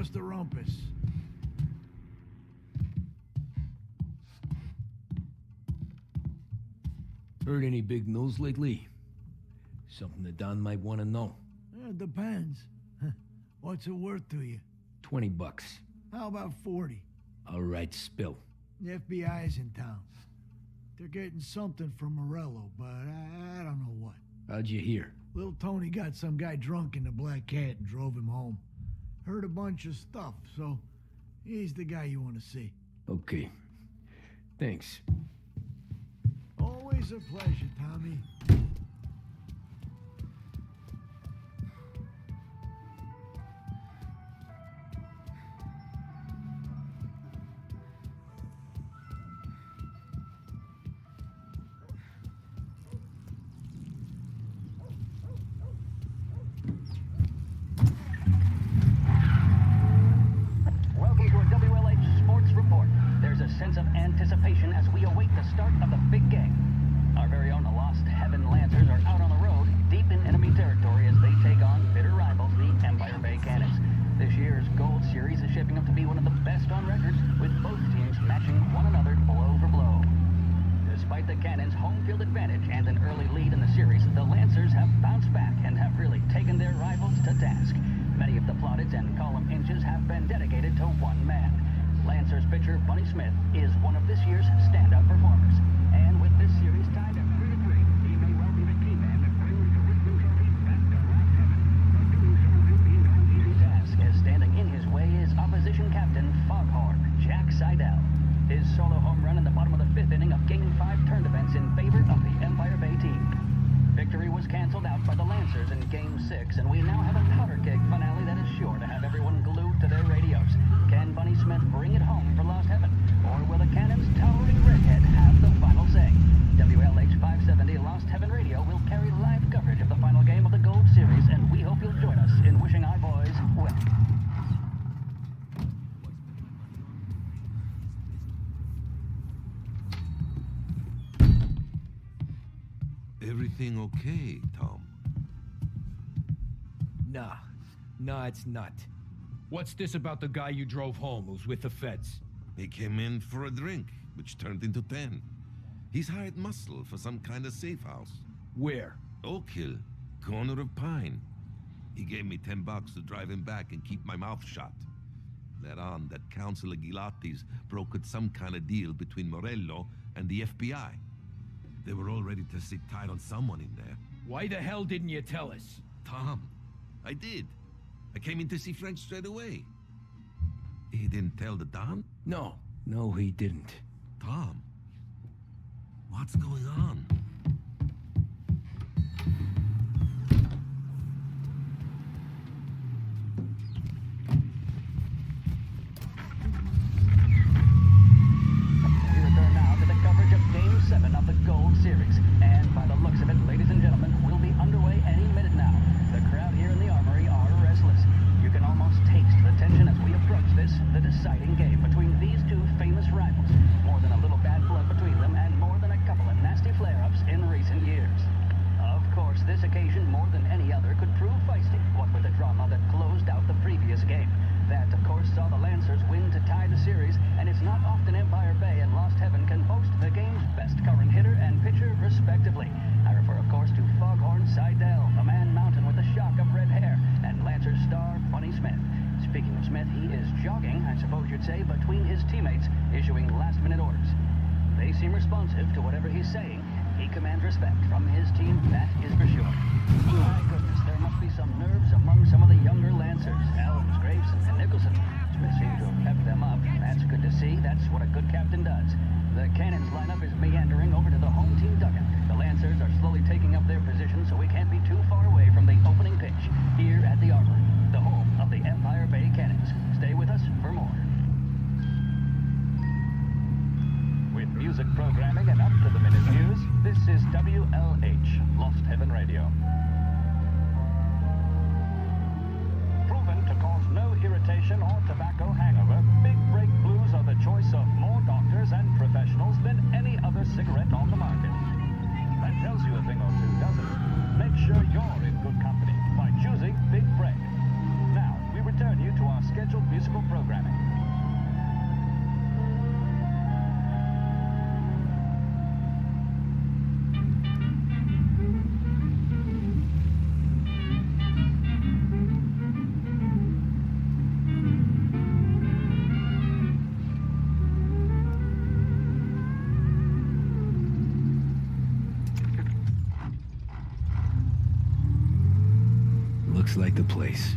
What's the rumpus? Heard any big news lately? Something that Don might want to know. Depends. What's it worth to you? $20. How about 40? All right, spill. The FBI's in town. They're getting something from Morello, but I don't know what. How'd you hear? Little Tony got some guy drunk in the Black Cat and drove him home. Heard a bunch of stuff, so he's the guy you want to see. Okay. Thanks. Always a pleasure, Tommy. Welcome to a WLH Sports Report. There's a sense of anticipation as we await the start of the big game. Our very own Lost Heaven Lancers are out on the road, deep in enemy territory as they take on bitter rivals, the Empire Bay Cannons. This year's Gold Series is shaping up to be one of the best on record, with both teams matching one another blow for blow. Despite the Cannons' home field advantage and an early lead in the series, the Lancers have bounced back and have really taken their rivals to task. Many of the plaudits and column inches have been dedicated to one man. Lancers pitcher Bunny Smith is one of this year's standout performers. And with this series tied at 3-3, he may well be the key man that brings the Richmond Trophy back to Lost Heaven. But doing so will be no easy task, as standing in his way is opposition captain Foghorn Jack Seidel. His solo home run in the bottom of the fifth inning of Game 5 turned events in favor of the Empire Bay team. Victory was canceled out by the Lancers in Game 6, and we now have a powder keg finale that is sure to have everyone glued to their radios. Can Bunny Smith bring it home for Lost Heaven? Or will the Cannons' towering redhead have the final say? WLH 570 Lost Heaven Radio will carry live coverage of the final game of the Gold Series, and we hope you'll join us in wishing our boys well. Everything okay, Tom? Nah, it's not. What's this about the guy you drove home who's with the feds? He came in for a drink, which turned into 10. He's hired muscle for some kind of safe house. Where? Oak Hill, corner of Pine. He gave me $10 to drive him back and keep my mouth shut. Let on that Councilor Gilatti's brokered some kind of deal between Morello and the FBI. They were all ready to sit tight on someone in there. Why the hell didn't you tell us? Tom, I did. I came in to see Frank straight away. He didn't tell the Don? No, he didn't. Tom, what's going on? We return now to the coverage of Game 7 of the Gold Series. And by the looks of it, ladies and gentlemen, we'll be underway any minute now. The crowd here in the Armory are restless. You can almost taste the tension as we approach this, the deciding game between these two famous rivals. More than a little bad blood between them, and more than a couple of nasty flare-ups in recent years. Of course, this occasion, more than any other, could prove feisty, what with the drama that closed out the previous game. That, of course, saw the Lancers win to tie the series, and it's not often Empire Bay and Lost Heaven can boast the game's best current hitter and pitcher, respectively. I refer, of course, to Foghorn Seidel, a man mountain with a shock of red hair, and Lancers star Bunny Smith. Speaking of Smith, he is jogging, I suppose you'd say, between his teammates, issuing last-minute orders. They seem responsive to whatever he's saying. He commands respect from his team, that is for sure. My goodness, there must be some nerves among some of the younger Lancers. Elms, Graves, and Nicholson. Smith seems to have kept them up. That's good to see. That's what a good captain does. The Cannons lineup is meandering over to the home team dugout. The Lancers are slowly taking up their position, so we can't be too far away from the opening pitch here at the Armory, the home of the Empire Bay Cannons. Stay with us for more. With music programming and up-to-the-minute news, this is WLH, Lost Heaven Radio. Proven to cause no irritation or tobacco hangover, Big Break Blues are the choice of more doctors and professionals than any other cigarette on the market. That tells you a thing or two, doesn't it? Make sure you're in good company by choosing Big Break. Now, we return you to our scheduled music Looks like the place.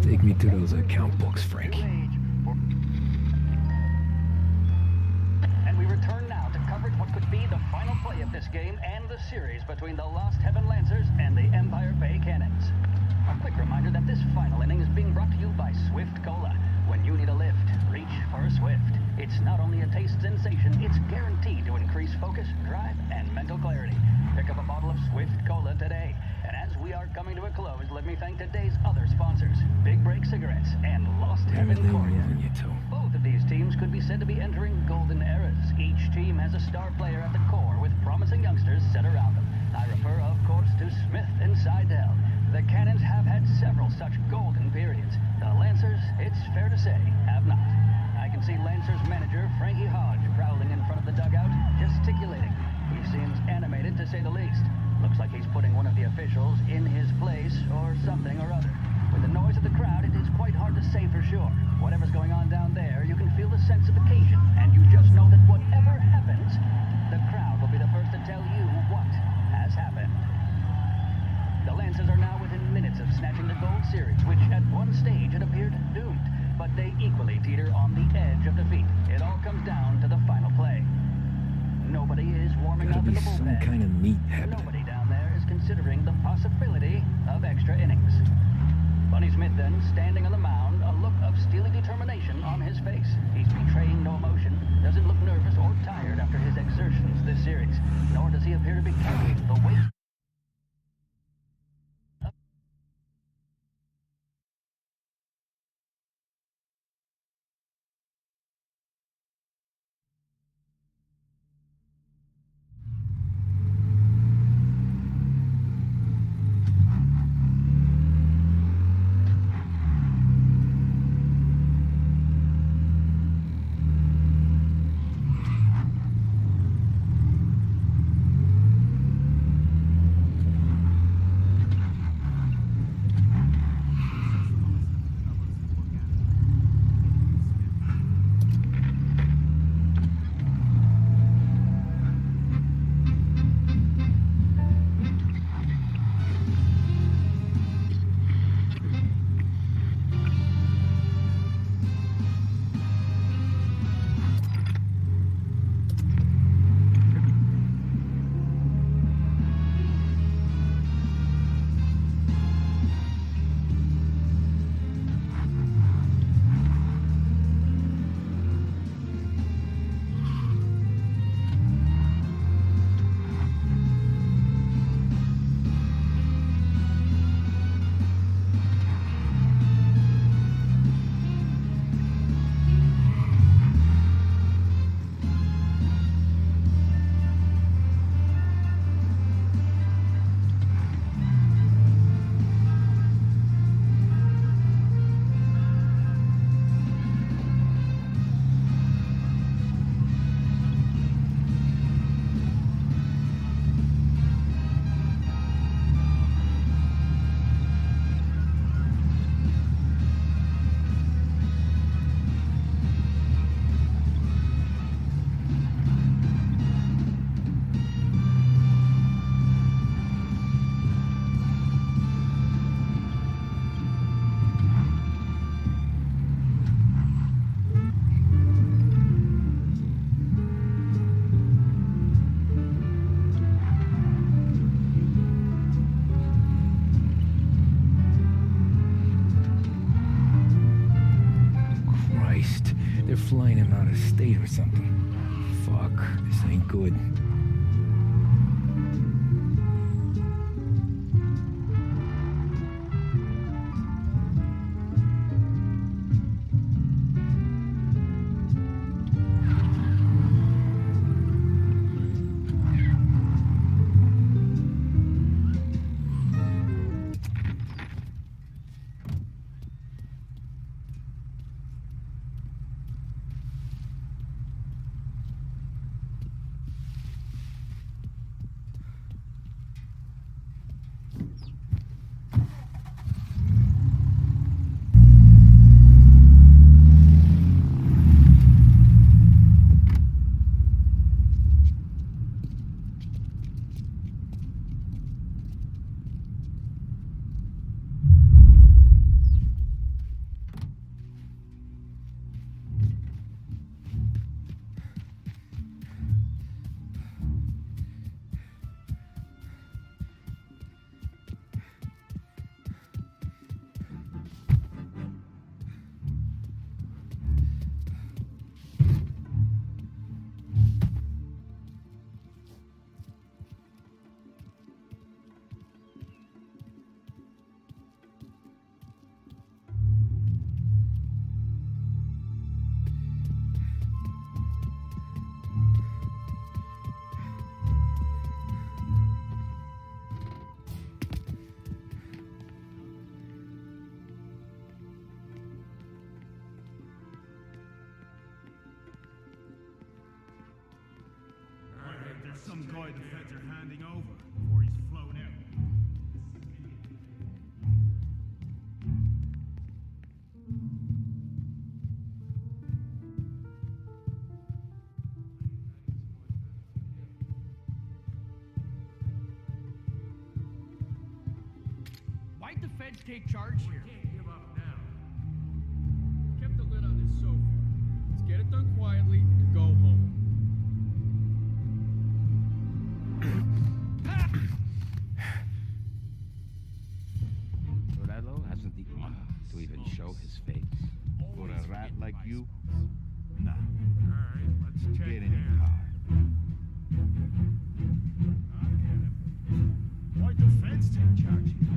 Take me to those account books, Frank. And we return now to coverage what could be the final play of this game and the series between the Lost Heaven Lancers and the Empire Bay Cannons. A quick reminder that this final inning is being brought to you by Swift Cola. When you need a lift, reach for a Swift. It's not only a taste sensation, it's guaranteed to increase focus, drive, and mental clarity. Pick up a bottle of Swift Cola today. And as we are coming to a close, let me thank today's other sponsors, Big Break Cigarettes and Lost Heaven Court. Both of these teams could be said to be entering golden eras. Each team has a star player at the core with promising youngsters set around them. I refer, of course, to Smith and Seidel. The Cannons have had several such golden periods. The Lancers, it's fair to say, have not. I can see Lancers manager Frankie Hodge prowling in front of the dugout, gesticulating. He seems animated, to say the least. Looks like he's putting one of the officials in his place or something or other. With the noise of the crowd, it is quite hard to say for sure. Whatever's going on down there, you can feel the sense of occasion, and you just know that whatever happens, the crowd will be the first to tell you what has happened. The Lancers are now within minutes of snatching the gold series, which at one stage had appeared doomed, but they equally teeter on the edge of defeat. It all comes down to the final play. Nobody is warming up in the bullpen. Some kind of meat happening. Nobody down there is considering the possibility of extra innings. Bunny Smith then, standing on the mound, a look of steely determination on his face. He's betraying no emotion, doesn't look nervous or tired after his exertions this series, nor does he appear to be carrying the weight. out of state or something. Fuck, this ain't good. Some guy the feds are handing over before he's flown out. Why'd the feds take charge here? Can't give up now. Kept the lid on this so far. Let's get it done quietly and go home. Morello hasn't the honor to even show his face. For a rat like you? Nah. Alright, let's check Get in the down. car. Why'd the feds take charge here?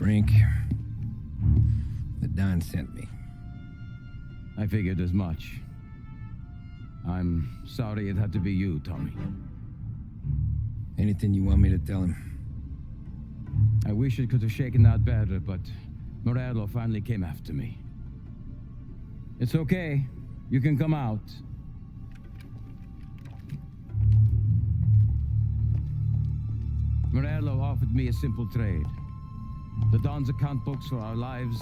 Frank. The Don sent me. I figured as much. I'm sorry it had to be you, Tommy. Anything you want me to tell him? I wish it could have shaken out better, but Morello finally came after me. It's okay. You can come out. Morello offered me a simple trade. The Don's account books for our lives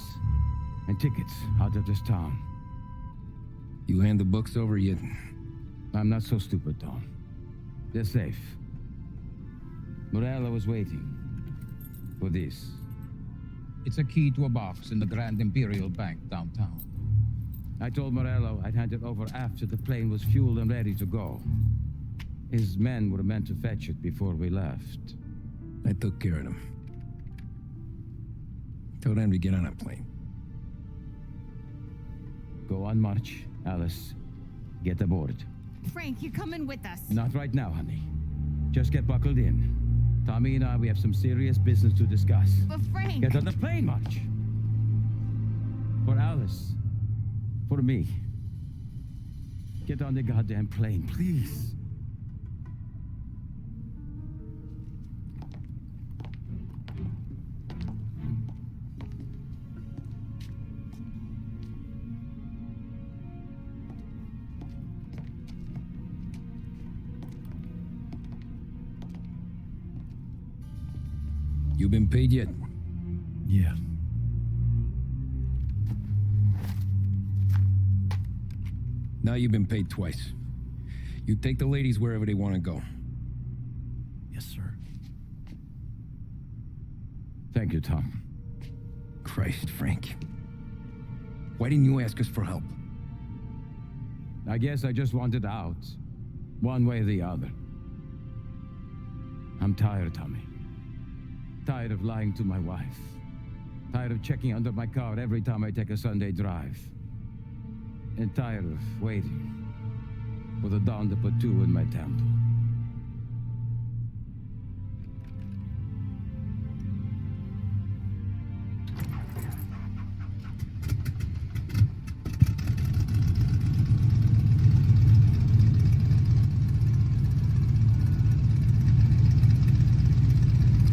and tickets out of this town. You hand the books over yet? I'm not so stupid, Don. They're safe. Morello was waiting for this. It's a key to a box in the Grand Imperial Bank downtown. I told Morello I'd hand it over after the plane was fueled and ready to go. His men were meant to fetch it before we left. I took care of them. Told them to get on a plane. Go on, March, Alice. Get aboard. Frank, you're coming with us. Not right now, honey. Just get buckled in. Tommy and I, we have some serious business to discuss. But Frank... Get on the plane, March. For Alice. For me. Get on the goddamn plane, please. You been paid yet? Yeah. Now you've been paid twice. You take the ladies wherever they want to go. Yes, sir. Thank you, Tom. Christ, Frank. Why didn't you ask us for help? I guess I just wanted out. One way or the other. I'm tired, Tommy. Tired of lying to my wife. Tired of checking under my car every time I take a Sunday drive. And tired of waiting for the dawn to put two in my temple.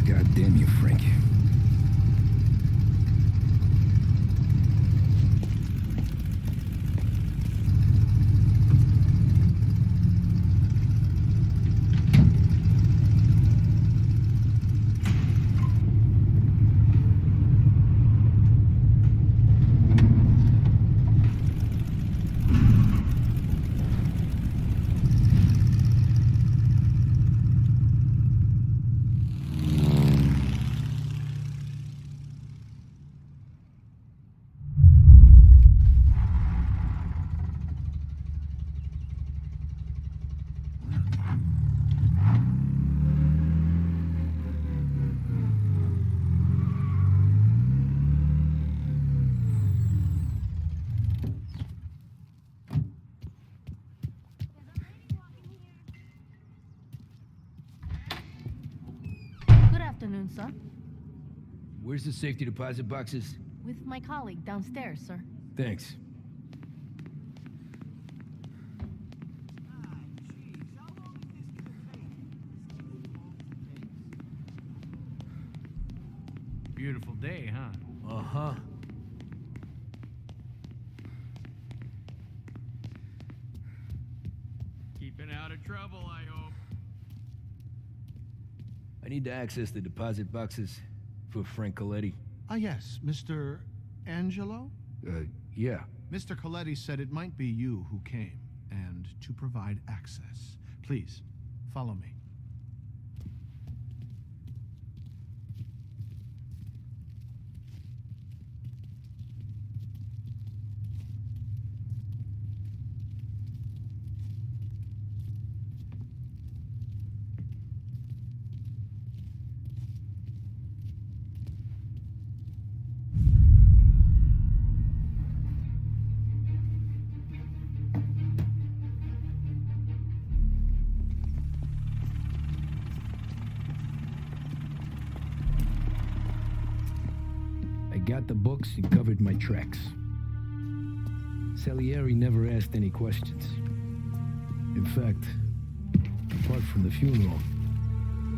God damn you, Frank. Good afternoon, sir. Where's the safety deposit boxes? With my colleague downstairs, sir. Thanks. Beautiful day, huh? Uh-huh. Keeping out of trouble, I hope. I need to access the deposit boxes for Frank Coletti. Ah, yes, Mr. Angelo? Yeah. Mr. Coletti said it might be you who came, and to provide access. Please, follow me. got the books and covered my tracks. Salieri never asked any questions. In fact, apart from the funeral,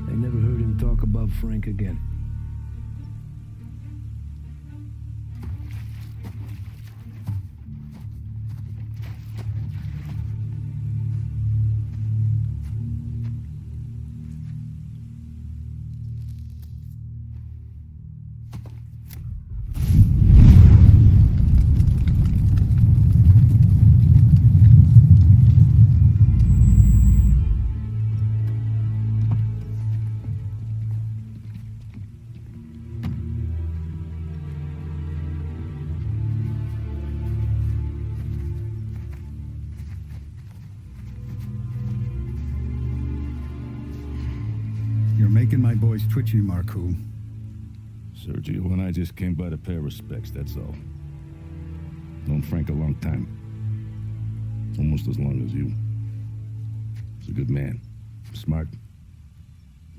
I never heard him talk about Frank again. You're making my boys twitchy, Marcoux. Sergio and I just came by to pay respects, that's all. Known Frank a long time. Almost as long as you. He's a good man. Smart.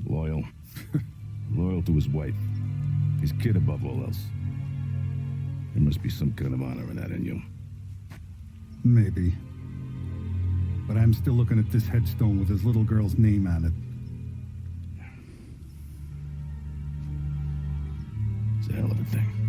Loyal. Loyal to his wife. His kid above all else. There must be some kind of honor in that in you. Maybe. But I'm still looking at this headstone with his little girl's name on it. It's a hell of a thing.